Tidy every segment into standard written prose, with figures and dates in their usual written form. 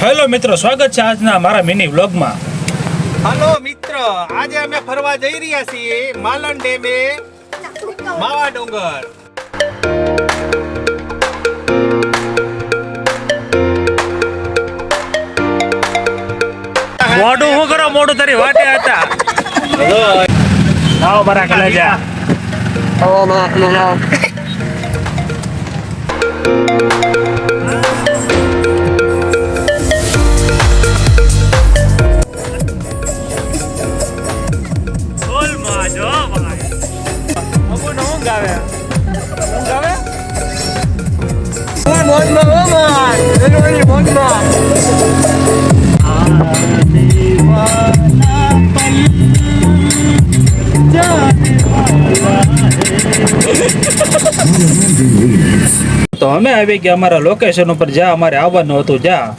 Hello મિત્રો, સ્વાગત છે આજના મારા મિની વ્લોગમાં. હાલો મિત્ર, આજે અમે ફરવા જઈ રહ્યા છીએ માલણ ડેમે, માવા ડુંગર. મોઢું શું કરો, મોઢું તારી વાટે હતા. આવો મારા કલેજા. તો અમે આવી ગયા અમારા લોકેશન ઉપર, જ્યાં અમારે આવવાનું હતું. જ્યાં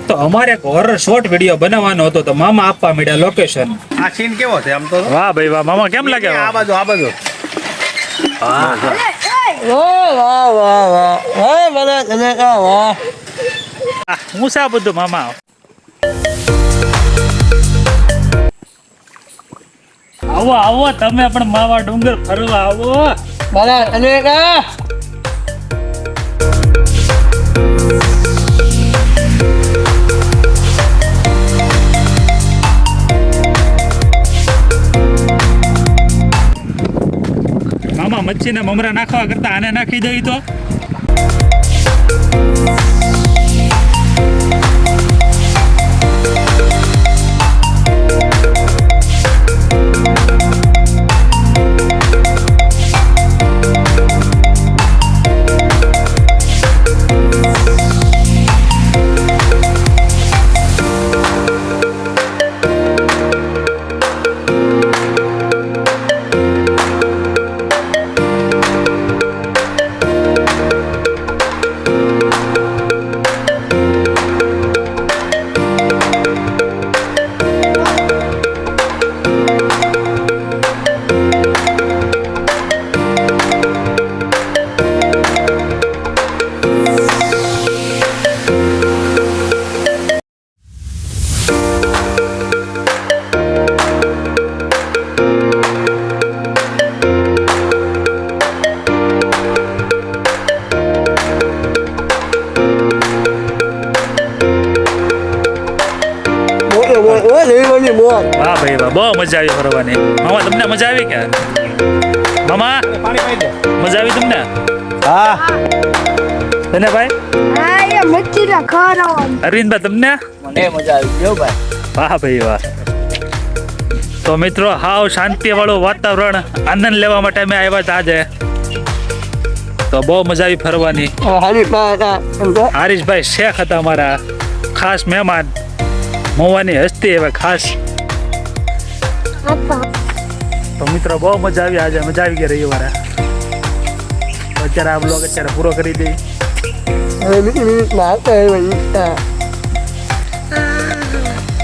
તો અમારે એક હોરર શોર્ટ વિડીયો બનાવવાનો હતો, તો મામા આપવા મળ્યા લોકેશન. આ સીન કેવો છે આમ તો? વાહ ભાઈ વાહ, મામા કેમ લાગે? આ બાજુ હું સા બધું મામા. આવો આવો, તમે પણ માવા ડુંગર ફરવા આવો. મામા મચ્છીને મમરા નાખવા કરતા આને નાખી દઈ તો. વાહ ભાઈ વાહ, બહુ મજા આવી ફરવાની. મામા તમને મજા આવી કે? મામા મજા આવી તમને? હા. તને ભાઈ? અરવિંદભાઈ તમને? મને મજા આવી ગયો ભાઈ. વાહ ભાઈ વાહ. તો મિત્રો, હાવ શાંતિ વાળું વાતાવરણ આનંદ લેવા માટે અમે આવ્યા હતા આજે. તો બહુ મજા આવી ફરવાની. હરીશભાઈ શેખ હતા અમારા ખાસ મહેમાન, મવાની હસ્તી એવા ખાસ. તો મિત્રો, બહુ મજા આવી આજે, મજા આવી ગઈ રવિવારે. અત્યારે આ બ્લોગ અત્યારે પૂરો કરી દઈ.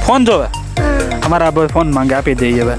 ફોન જોવે અમારા ફોન માંગે, આપી દઈએ હવે.